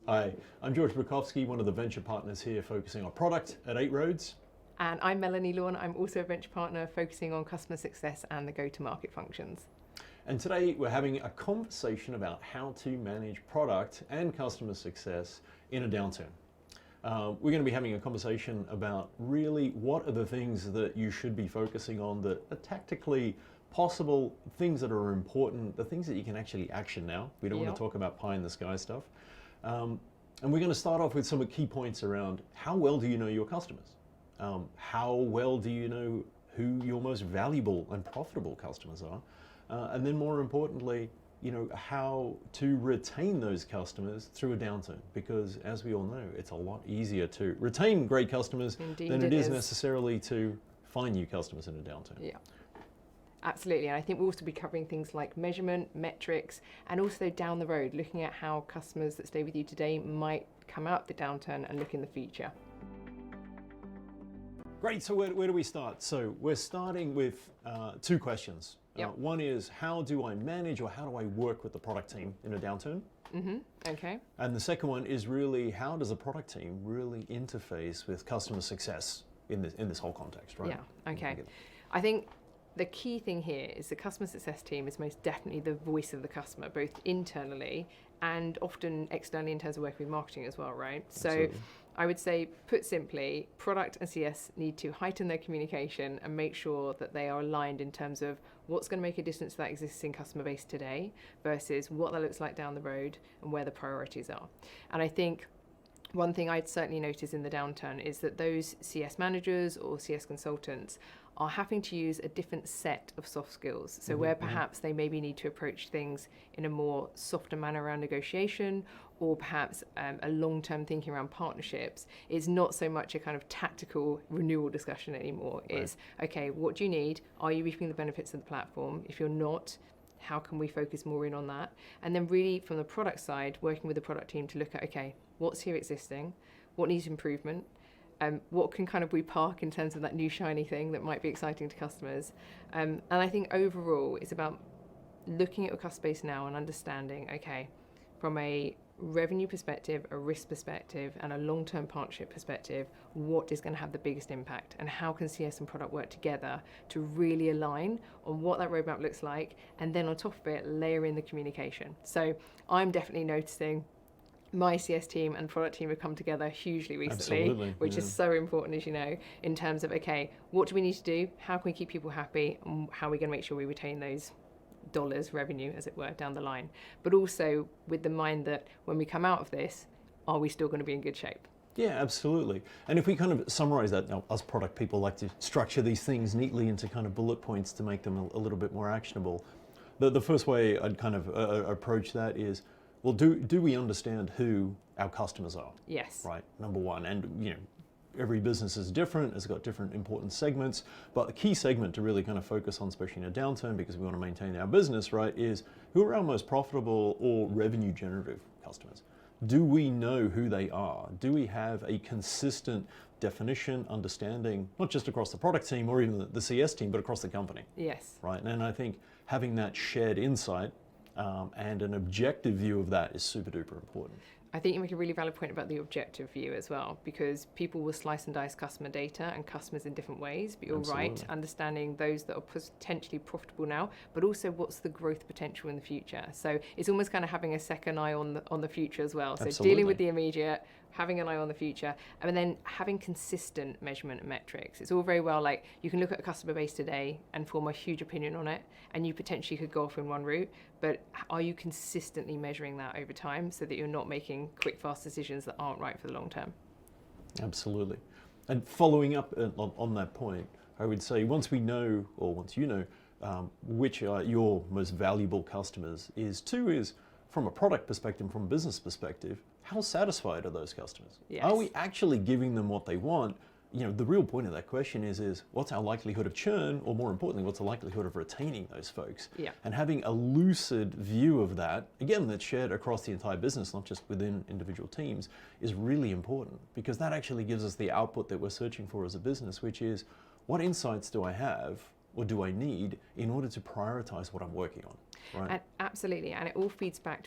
Hi, I'm George Berkowski, one of the venture partners here focusing on product at 8 Roads. And I'm Melanie Lawn. I'm also a venture partner focusing on customer success and the go-to-market functions. And today we're having a conversation about how to manage product and customer success in a downturn. We're going to be having a conversation about really what are the things that you should be focusing on that are tactically possible, things that are important, the things that you can actually action now. We don't want to talk about pie in the sky stuff. And we're going to start off with some key points around how well do you know your customers? How well do you know who your most valuable and profitable customers are? And then more importantly, how to retain those customers through a downturn, because as we all know, it's a lot easier to retain great customers than it is necessarily to find new customers in a downturn. Yeah. Absolutely, and I think we'll also be covering things like measurement, metrics, and also down the road, looking at how customers that stay with you today might come out the downturn and look in the future. Great, so where do we start? So we're starting with two questions. One is, how do I manage or how do I work with the product team in a downturn? Okay. And the second one is really, how does a product team really interface with customer success in this whole context, right? Yeah, okay. I think the key thing here is the customer success team is most definitely the voice of the customer, both internally and often externally in terms of working with marketing as well, right? Absolutely. So I would say, put simply, product and CS need to heighten their communication and make sure that they are aligned in terms of what's going to make a difference to that existing customer base today versus what that looks like down the road and where the priorities are. And I think one thing I'd certainly notice in the downturn is that those CS managers or CS consultants are having to use a different set of soft skills. So where perhaps they maybe need to approach things in a more softer manner around negotiation, or perhaps a long-term thinking around partnerships, it's not so much a kind of tactical renewal discussion anymore. Right. It's, okay, what do you need? Are you reaping the benefits of the platform? If you're not, how can we focus more in on that? And then really from the product side, working with the product team to look at, okay, what's here existing? What needs improvement? What can kind of we park in terms of that new shiny thing that might be exciting to customers? And I think overall it's about looking at your customer base now and understanding, okay, from a revenue perspective, a risk perspective, and a long-term partnership perspective, what is going to have the biggest impact, and how can CS and product work together to really align on what that roadmap looks like, and then on top of it, layer in the communication. So I'm definitely noticing my CS team and product team have come together hugely recently, which is so important, as you know, in terms of, okay, what do we need to do? How can we keep people happy? And how are we going to make sure we retain those dollars revenue, as it were, down the line? But also with the mind that when we come out of this, are we still going to be in good shape? Yeah, absolutely. And if we kind of summarize that, now, us product people like to structure these things neatly into kind of bullet points to make them a little bit more actionable. The first way I'd kind of approach that is, well, do we understand who our customers are? Yes. Right, number one. And every business is different, it's got different important segments, but the key segment to really kind of focus on, especially in a downturn, because we want to maintain our business, right, is who are our most profitable or revenue generative customers? Do we know who they are? Do we have a consistent definition, understanding, not just across the product team or even the CS team, but across the company? Yes. Right, and I think having that shared insight and an objective view of that is super duper important. I think you make a really valid point about the objective view as well, because people will slice and dice customer data and customers in different ways, but you're right, understanding those that are potentially profitable now, but also what's the growth potential in the future. So it's almost kind of having a second eye on the future as well. So dealing with the immediate, having an eye on the future, and then having consistent measurement and metrics. It's all very well, like, you can look at a customer base today and form a huge opinion on it, and you potentially could go off in one route, but are you consistently measuring that over time so that you're not making quick, fast decisions that aren't right for the long term? Absolutely. And following up on that point, I would say once you know which are your most valuable customers, is from a product perspective, from a business perspective, how satisfied are those customers? Yes. Are we actually giving them what they want? The real point of that question is what's our likelihood of churn, or more importantly, what's the likelihood of retaining those folks? Yeah. And having a lucid view of that, again, that's shared across the entire business, not just within individual teams, is really important, because that actually gives us the output that we're searching for as a business, which is, what insights do I have or do I need in order to prioritize what I'm working on? Right? And absolutely, and it all feeds back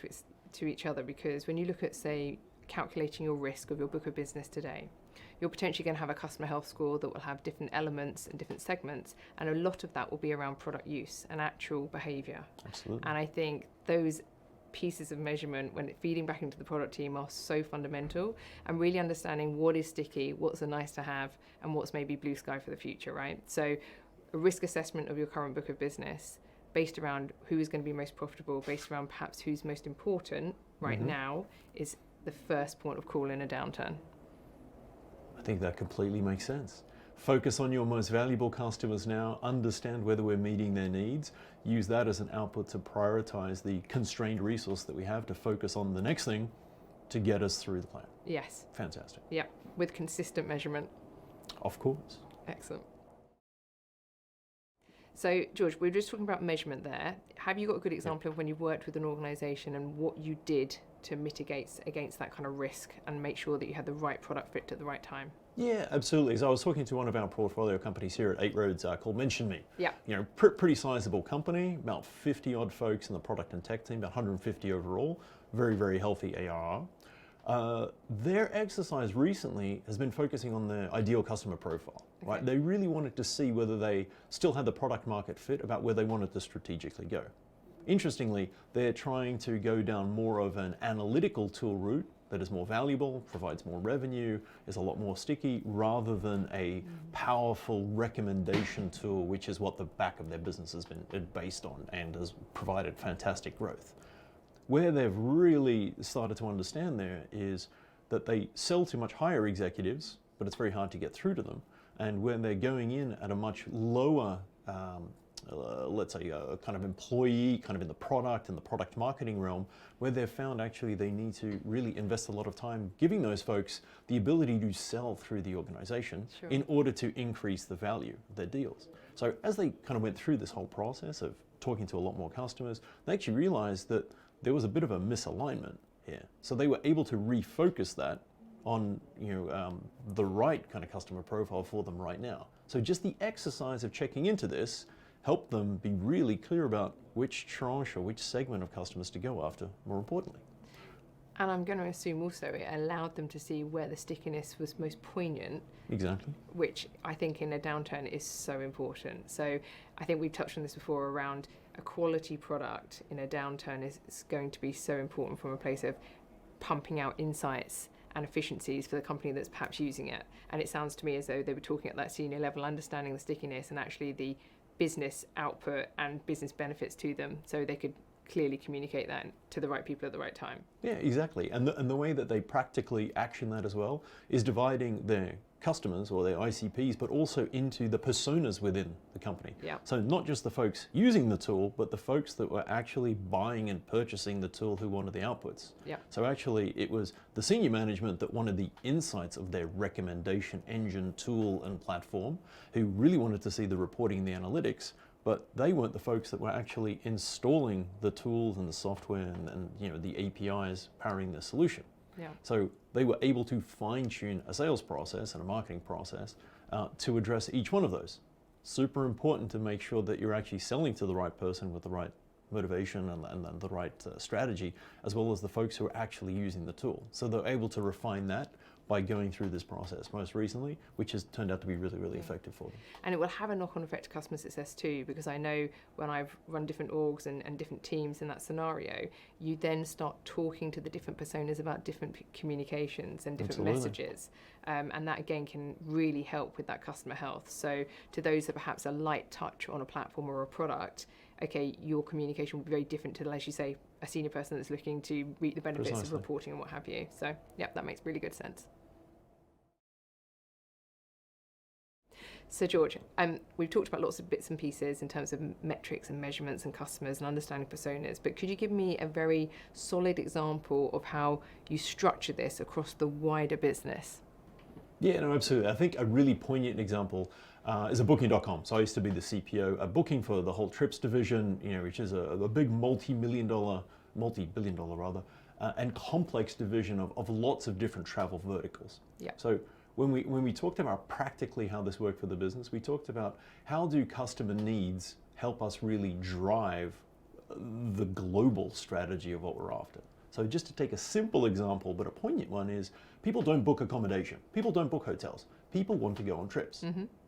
to each other, because when you look at, say, calculating your risk of your book of business today. You're potentially going to have a customer health score that will have different elements and different segments, and a lot of that will be around product use and actual behaviour. Absolutely. And I think those pieces of measurement, when feeding back into the product team, are so fundamental, and really understanding what is sticky, what's a nice to have, and what's maybe blue sky for the future, right? So a risk assessment of your current book of business based around who is going to be most profitable, based around perhaps who's most important right now, is the first point of call in a downturn. I think that completely makes sense. Focus on your most valuable customers now, understand whether we're meeting their needs, use that as an output to prioritize the constrained resource that we have to focus on the next thing to get us through the plan. Yes. Fantastic. Yeah, with consistent measurement. Of course. Excellent. So, George, we were just talking about measurement there. Have you got a good example of when you've worked with an organisation and what you did to mitigate against that kind of risk and make sure that you had the right product fit at the right time? Yeah, absolutely. So I was talking to one of our portfolio companies here at 8 Roads called Mention Me. Yeah. You know, pretty sizable company, about 50 odd folks in the product and tech team, about 150 overall, very, very healthy ARR. Their exercise recently has been focusing on their ideal customer profile, right? They really wanted to see whether they still had the product market fit about where they wanted to strategically go. Interestingly, they're trying to go down more of an analytical tool route that is more valuable, provides more revenue, is a lot more sticky, rather than a powerful recommendation tool, which is what the back of their business has been based on and has provided fantastic growth. Where they've really started to understand there is that they sell to much higher executives, but it's very hard to get through to them. And when they're going in at a much lower, let's say a kind of employee, kind of in the product marketing realm, where they've found actually they need to really invest a lot of time giving those folks the ability to sell through the organization in order to increase the value of their deals. So as they kind of went through this whole process of talking to a lot more customers, they actually realized that there was a bit of a misalignment here. So they were able to refocus that on the right kind of customer profile for them right now. So just the exercise of checking into this helped them be really clear about which tranche or which segment of customers to go after, more importantly. And I'm going to assume also it allowed them to see where the stickiness was most poignant. Exactly. Which I think in a downturn is so important. So I think we've touched on this before around a quality product in a downturn is going to be so important from a place of pumping out insights and efficiencies for the company that's perhaps using it. And it sounds to me as though they were talking at that senior level, understanding the stickiness and actually the business output and business benefits to them, so they could clearly communicate that to the right people at the right time. Yeah, exactly. And the way that they practically action that as well is dividing their customers or their ICPs, but also into the personas within the company. Yeah. So not just the folks using the tool, but the folks that were actually buying and purchasing the tool who wanted the outputs. Yeah. So actually it was the senior management that wanted the insights of their recommendation engine tool and platform, who really wanted to see the reporting and the analytics, but they weren't the folks that were actually installing the tools and the software and the APIs powering the solution. Yeah. So they were able to fine-tune a sales process and a marketing process to address each one of those. Super important to make sure that you're actually selling to the right person with the right motivation and the right strategy, as well as the folks who are actually using the tool. So they're able to refine that by going through this process most recently, which has turned out to be really, really effective for them. And it will have a knock-on effect to customer success too, because I know when I've run different orgs and different teams in that scenario, you then start talking to the different personas about different communications and different messages. And that again can really help with that customer health. So to those that perhaps a light touch on a platform or a product, okay, your communication will be very different to, as you say, a senior person that's looking to reap the benefits of reporting and what have you. So yeah, that makes really good sense. So George, we've talked about lots of bits and pieces in terms of metrics and measurements and customers and understanding personas, but could you give me a very solid example of how you structure this across the wider business? Yeah, no, absolutely. I think a really poignant example is a Booking.com. So I used to be the CPO at Booking for the whole trips division, which is a big multi-billion dollar and complex division of lots of different travel verticals. Yeah. So when we talked about practically how this worked for the business, we talked about how do customer needs help us really drive the global strategy of what we're after. So just to take a simple example, but a poignant one, is people don't book accommodation. People don't book hotels. People want to go on trips.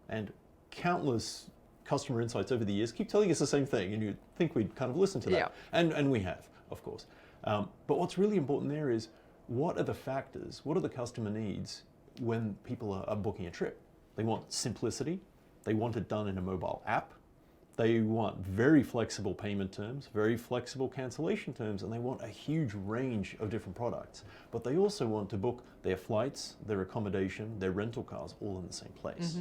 And countless customer insights over the years keep telling us the same thing, and you'd think we'd kind of listen to that. Yeah. And we have, of course. But what's really important there is, what are the factors, what are the customer needs when people are booking a trip? They want simplicity. They want it done in a mobile app. They want very flexible payment terms, very flexible cancellation terms, and they want a huge range of different products. But they also want to book their flights, their accommodation, their rental cars all in the same place.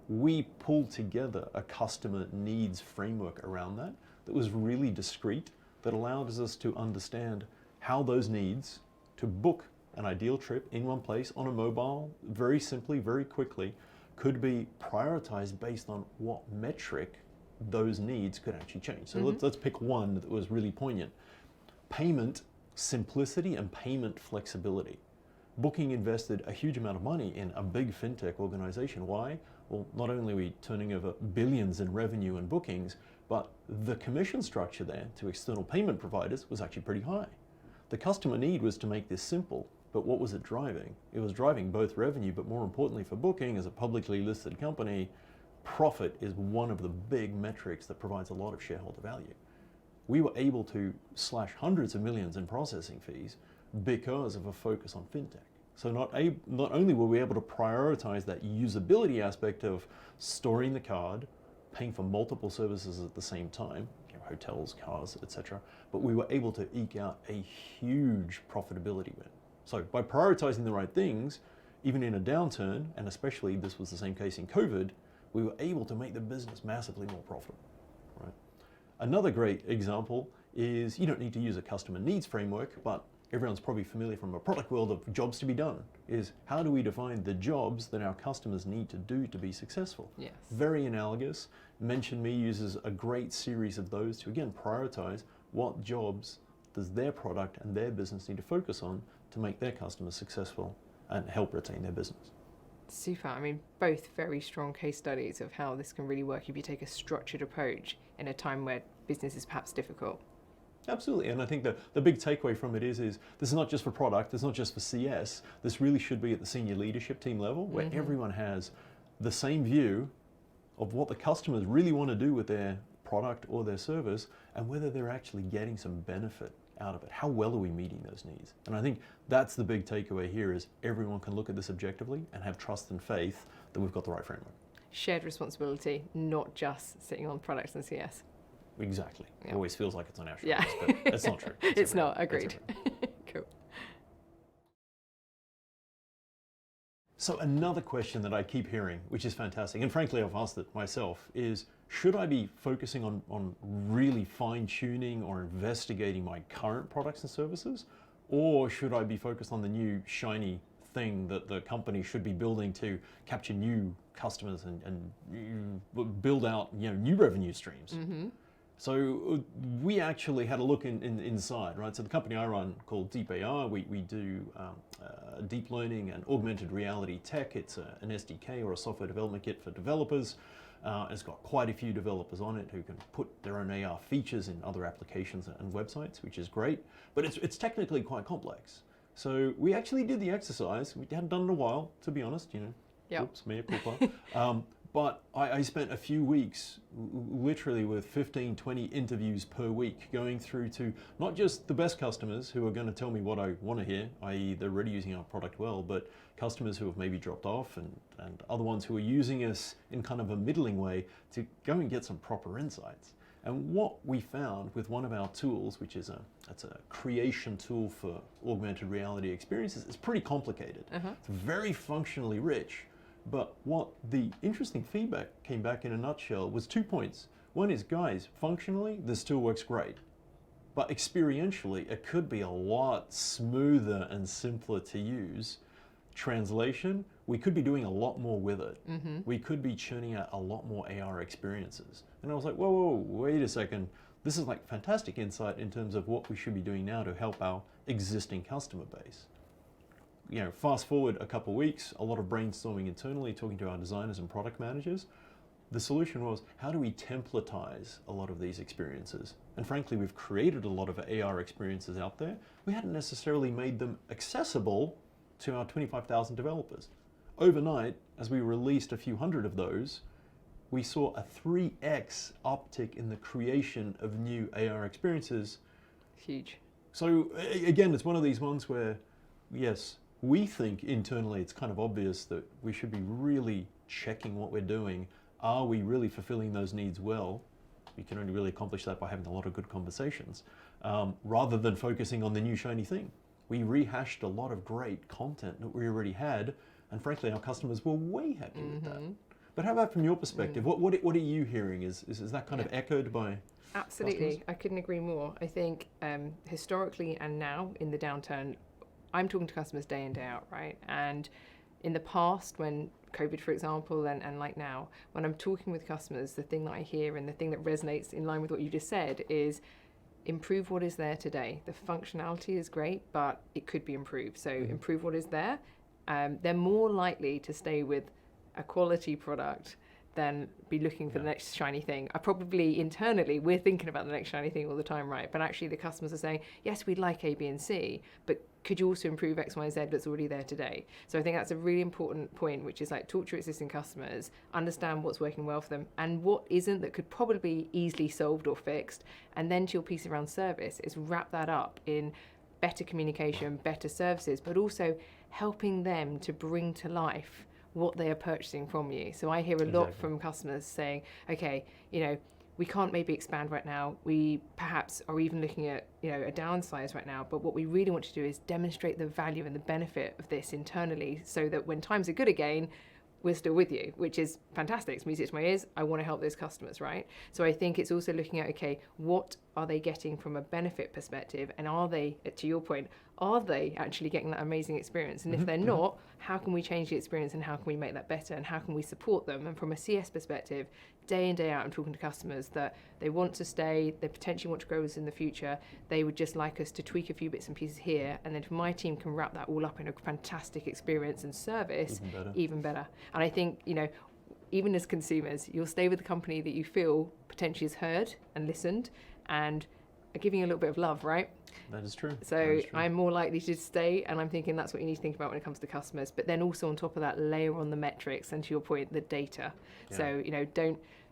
We pulled together a customer needs framework around that was really discrete, that allowed us to understand how those needs to book an ideal trip in one place on a mobile, very simply, very quickly, could be prioritized based on what metric those needs could actually change. So let's pick one that was really poignant. Payment simplicity and payment flexibility. Booking invested a huge amount of money in a big fintech organization. Why? Well, not only are we turning over billions in revenue and bookings, but the commission structure there to external payment providers was actually pretty high. The customer need was to make this simple, but what was it driving? It was driving both revenue, but more importantly for Booking as a publicly listed company, profit is one of the big metrics that provides a lot of shareholder value. We were able to slash hundreds of millions in processing fees because of a focus on fintech. So not only were we able to prioritize that usability aspect of storing the card, paying for multiple services at the same time, hotels, cars, etc., but we were able to eke out a huge profitability win. So by prioritizing the right things, even in a downturn, and especially this was the same case in COVID, we were able to make the business massively more profitable. Right? Another great example is, you don't need to use a customer needs framework, but everyone's probably familiar from a product world of jobs to be done, is how do we define the jobs that our customers need to do to be successful? Yes. Very analogous. Mention Me uses a great series of those to, again, prioritize what jobs does their product and their business need to focus on to make their customers successful and help retain their business. Super. I mean, both very strong case studies of how this can really work if you take a structured approach in a time where business is perhaps difficult. Absolutely, and I think the big takeaway from it is this is not just for product, it's not just for CS, this really should be at the senior leadership team level where everyone has the same view of what the customers really want to do with their product or their service and whether they're actually getting some benefit out of it. How well are we meeting those needs? And I think that's the big takeaway here is everyone can look at this objectively and have trust and faith that we've got the right framework. Shared responsibility, not just sitting on products and CS. Exactly. Yeah. It always feels like it's on our shoulders, but it's not true. It's not, agreed. Cool. So another question that I keep hearing, which is fantastic, and frankly I've asked it myself, is should I be focusing on really fine-tuning or investigating my current products and services, or should I be focused on the new shiny thing that the company should be building to capture new customers and build out new revenue streams? So we actually had a look inside, right? So the company I run called Deep AR, we do deep learning and augmented reality tech. It's an SDK or a software development kit for developers. It's got quite a few developers on it who can put their own AR features in other applications and websites, which is great. But it's technically quite complex. So we actually did the exercise. We hadn't done it in a while, to be honest. Yep. Oops, mea culpa. But I spent a few weeks literally with 15, 20 interviews per week going through to not just the best customers who are going to tell me what I want to hear, i.e. they're already using our product well, but customers who have maybe dropped off and other ones who are using us in kind of a middling way to go and get some proper insights. And what we found with one of our tools, which is it's a creation tool for augmented reality experiences, is pretty complicated. It's very functionally rich. But what the interesting feedback came back in a nutshell was 2 points. One is, guys, functionally, this tool works great. But experientially, it could be a lot smoother and simpler to use. Translation, we could be doing a lot more with it. We could be churning out a lot more AR experiences. And I was like, whoa, wait a second. This is like fantastic insight in terms of what we should be doing now to help our existing customer base. Fast forward a couple of weeks, a lot of brainstorming internally, talking to our designers and product managers. the solution was, how do we templatize a lot of these experiences? And frankly, we've created a lot of AR experiences out there. We hadn't necessarily made them accessible to our 25,000 developers. Overnight, as we released a few hundred of those, we saw a 3x uptick in the creation of new AR experiences. Huge. So again, it's one of these ones where, yes, we think internally it's kind of obvious that we should be really checking what we're doing. Are we really fulfilling those needs well? We can only really accomplish that by having a lot of good conversations, rather than focusing on the new shiny thing. We rehashed a lot of great content that we already had, and frankly, our customers were way happy with that. But how about from your perspective? What are you hearing? Is that kind of echoed by Absolutely. customers? I couldn't agree more. I think historically and now in the downturn, I'm talking to customers day in, day out, right? And in the past, when COVID, for example, and like now, when I'm talking with customers, the thing that I hear and the thing that resonates in line with what you just said is improve what is there today. The functionality is great, but it could be improved. So improve what is there. They're more likely to stay with a quality product than be looking for the next shiny thing. I probably internally, we're thinking about the next shiny thing all the time, right? But actually the customers are saying, yes, we'd like A, B, and C, but could you also improve X, Y, and Z that's already there today? So I think that's a really important point, which is like talk to your existing customers, understand what's working well for them and what isn't that could probably be easily solved or fixed. And then to your piece around service is wrap that up in better communication, better services, but also helping them to bring to life what they are purchasing from you. So I hear a lot from customers saying, okay, we can't maybe expand right now. We perhaps are even looking at, a downsize right now. But what we really want to do is demonstrate the value and the benefit of this internally so that when times are good again, we're still with you, which is fantastic. It's music to my ears. I want to help those customers, right? So I think it's also looking at, okay, what are they getting from a benefit perspective? And are they, to your point, are they actually getting that amazing experience? And if they're not, how can we change the experience and how can we make that better and how can we support them? And from a CS perspective, day in, day out, I'm talking to customers that they want to stay, they potentially want to grow us in the future. They would just like us to tweak a few bits and pieces here. And then if my team can wrap that all up in a fantastic experience and service, even better. And I think, even as consumers, you'll stay with the company that you feel potentially is heard and listened and are giving you a little bit of love, right? That is true. So I'm more likely to stay, and I'm thinking that's what you need to think about when it comes to customers. But then also on top of that, layer on the metrics and to your point, the data. Yeah. So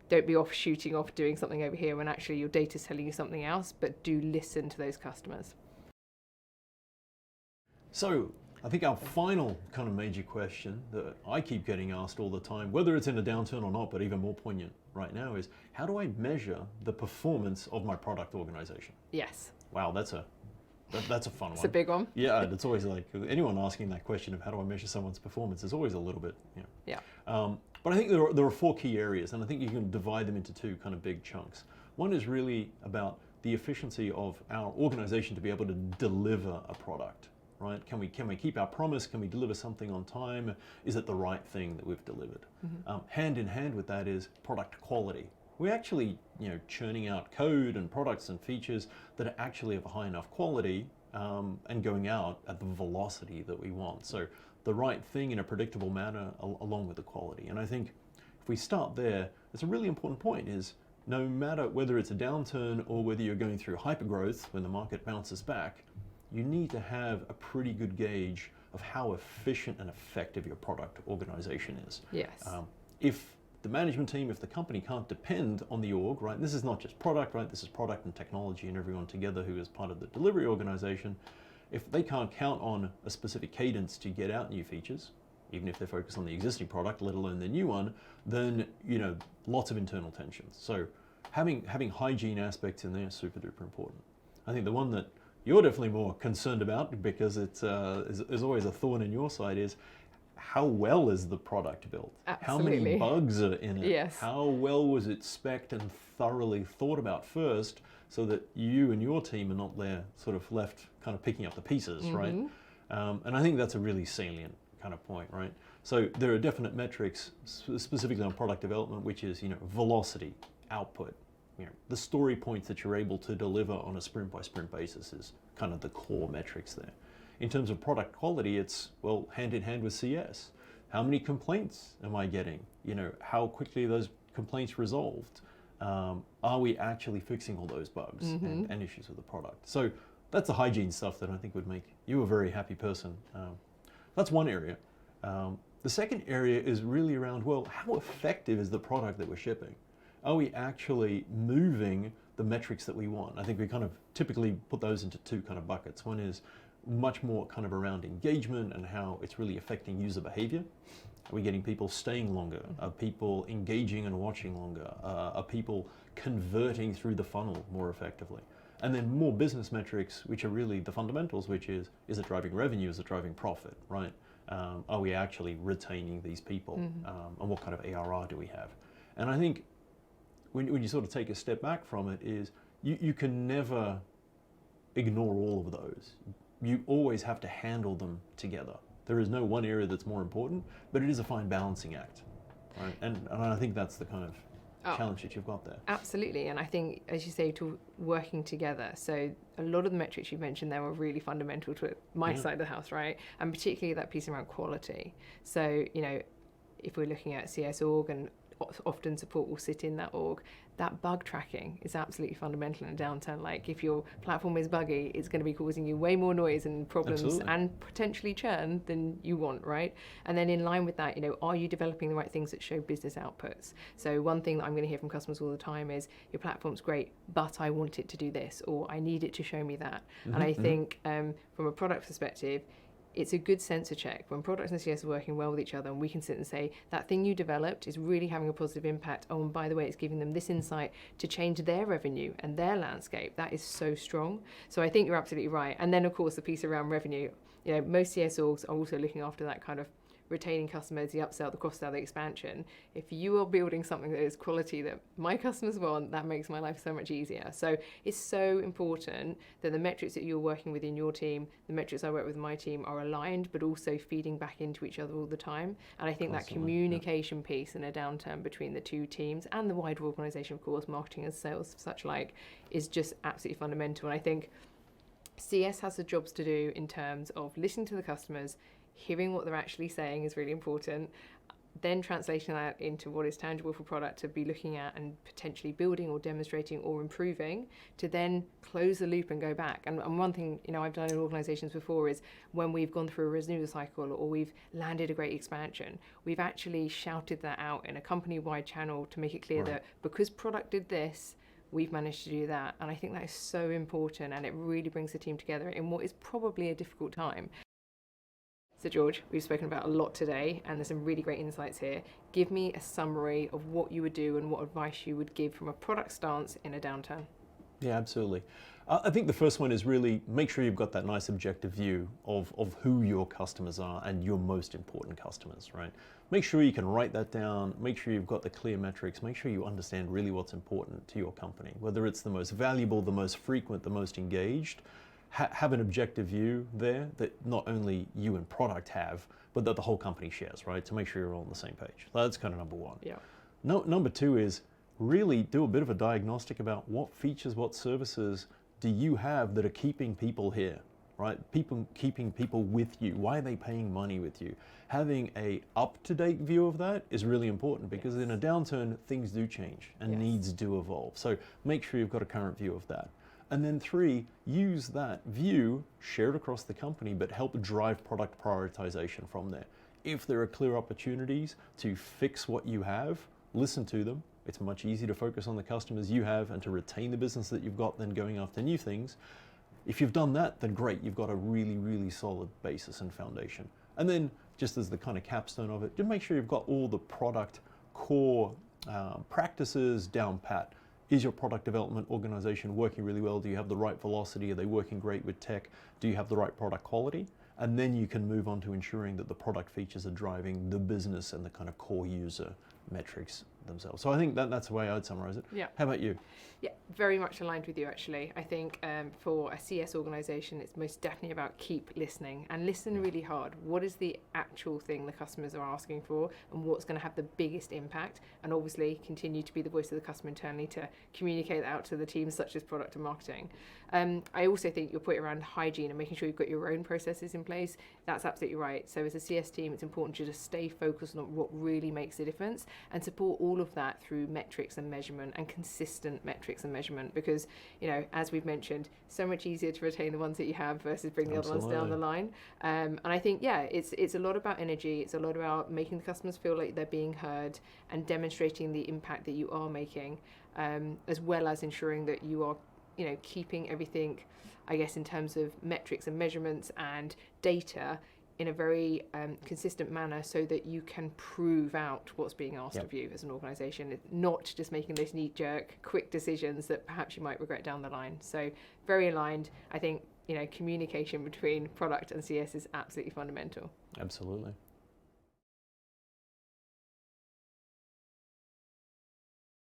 don't be off shooting off doing something over here when actually your data's telling you something else. But do listen to those customers. So I think our final kind of major question that I keep getting asked all the time, whether it's in a downturn or not, but even more poignant right now, is how do I measure the performance of my product organization? Yes. Wow, that's a fun one. It's a big one. Yeah, it's always like anyone asking that question of how do I measure someone's performance is always a little bit, Yeah. But I think there are 4 key areas, and I think you can divide them into 2 kind of big chunks. One is really about the efficiency of our organization to be able to deliver a product, right? Can we keep our promise? Can we deliver something on time? Is it the right thing that we've delivered? Hand in hand with that is product quality. We're actually, churning out code and products and features that are actually of a high enough quality and going out at the velocity that we want. So the right thing in a predictable manner along with the quality. And I think if we start there, it's a really important point is no matter whether it's a downturn or whether you're going through hypergrowth when the market bounces back, you need to have a pretty good gauge of how efficient and effective your product organization is. Yes. If the management team, if the company can't depend on the org, right? This is not just product, right? This is product and technology and everyone together who is part of the delivery organization. If they can't count on a specific cadence to get out new features, even if they're focused on the existing product, let alone the new one, then, lots of internal tensions. So having hygiene aspects in there is super duper important. I think the one that you're definitely more concerned about because it's is always a thorn in your side is how well is the product built? Absolutely. How many bugs are in it? Yes. How well was it spec'd and thoroughly thought about first so that you and your team are not there sort of left kind of picking up the pieces, right? And I think that's a really salient kind of point, right? So there are definite metrics specifically on product development, which is, velocity, output, the story points that you're able to deliver on a sprint by sprint basis is kind of the core metrics there. In terms of product quality, it's, hand in hand with CS. How many complaints am I getting? How quickly are those complaints resolved? Are we actually fixing all those bugs and issues with the product? So that's the hygiene stuff that I think would make you a very happy person. That's one area. The second area is really around, well, how effective is the product that we're shipping? Are we actually moving the metrics that we want? I think we kind of typically put those into two kind of buckets. One is much more kind of around engagement and how it's really affecting user behavior. Are we getting people staying longer? Are people engaging and watching longer? Are people converting through the funnel more effectively? And then more business metrics, which are really the fundamentals, which is it driving revenue? Is it driving profit, right? Are we actually retaining these people? And what kind of ARR do we have? And I think when you sort of take a step back from it is you can never ignore all of those. You always have to handle them together. There is no one area that's more important, but it is a fine balancing act, right? And I think that's the kind of challenge that you've got there. Absolutely, and I think, as you say, to working together. So a lot of the metrics you mentioned there were really fundamental to my side of the house, right? And particularly that piece around quality. So, you know, if we're looking at CS org, and often support will sit in that org, that bug tracking is absolutely fundamental in a downturn. Like if your platform is buggy, it's going to be causing you way more noise and problems and potentially churn than you want, right? And then in line with that, you know, are you developing the right things that show business outputs? So one thing that I'm going to hear from customers all the time is, your platform's great, but I want it to do this, or I need it to show me that. And I think from a product perspective, it's a good sensor check when products and CS are working well with each other, and we can sit and say, that thing you developed is really having a positive impact. Oh, and by the way, it's giving them this insight to change their revenue and their landscape. That is so strong. So I think you're absolutely right. And then, of course, the piece around revenue. You know, most CS orgs are also looking after that kind of retaining customers, the upsell, the cross-sell, the expansion. If you are building something that is quality that my customers want, that makes my life so much easier. So it's so important that the metrics that you're working with in your team, the metrics I work with in my team, are aligned, but also feeding back into each other all the time. And I think that communication piece in a downturn between the two teams and the wider organization, of course, marketing and sales, such like, is just absolutely fundamental. And I think CS has the jobs to do in terms of listening to the customers, hearing what they're actually saying is really important, then translating that into what is tangible for product to be looking at and potentially building or demonstrating or improving, to then close the loop and go back. And one thing, you know, I've done in organizations before is when we've gone through a renewal cycle or we've landed a great expansion, we've actually shouted that out in a company-wide channel to make it clear that because product did this, we've managed to do that. And I think that is so important, and it really brings the team together in what is probably a difficult time. So George, we've spoken about a lot today, and there's some really great insights here. Give me a summary of what you would do and what advice you would give from a product stance in a downturn. Yeah, absolutely. I think the first one is really make sure you've got that nice objective view of who your customers are and your most important customers, right? Make sure you can write that down, make sure you've got the clear metrics, make sure you understand really what's important to your company, whether it's the most valuable, the most frequent, the most engaged. Have an objective view there that not only you and product have, but that the whole company shares, right? To make sure you're all on the same page. That's kind of number one. Yeah. Number two is really do a bit of a diagnostic about what features, what services do you have that are keeping people here, right? Keeping people with you. Why are they paying money with you? Having a up-to-date view of that is really important, because in a downturn, things do change and needs do evolve. So make sure you've got a current view of that. And then three, use that view, share it across the company, but help drive product prioritization from there. If there are clear opportunities to fix what you have, listen to them. It's much easier to focus on the customers you have and to retain the business that you've got than going after new things. If you've done that, then great, you've got a really, really solid basis and foundation. And then just as the kind of capstone of it, just make sure you've got all the product core practices down pat. Is your product development organization working really well? Do you have the right velocity? Are they working great with tech? Do you have the right product quality? And then you can move on to ensuring that the product features are driving the business and the kind of core user metrics themselves. So I think that's the way I'd summarize it. Yeah. How about you? Yeah, very much aligned with you, actually. I think for a CS organization, it's most definitely about keep listening and listen really hard. What is the actual thing the customers are asking for, and what's going to have the biggest impact? And obviously continue to be the voice of the customer internally to communicate that out to the teams such as product and marketing. I also think your point around hygiene and making sure you've got your own processes in place, that's absolutely right. So as a CS team, it's important to just stay focused on what really makes a difference. and support all of that through metrics and measurement, and consistent metrics and measurement, because, as we've mentioned, so much easier to retain the ones that you have versus bring the other ones down the line. And I think, it's a lot about energy. It's a lot about making the customers feel like they're being heard and demonstrating the impact that you are making, as well as ensuring that you are, keeping everything, I guess, in terms of metrics and measurements and data in a very consistent manner, so that you can prove out what's being asked of you as an organisation, not just making those knee-jerk, quick decisions that perhaps you might regret down the line. So very aligned. I think, communication between product and CS is absolutely fundamental. Absolutely.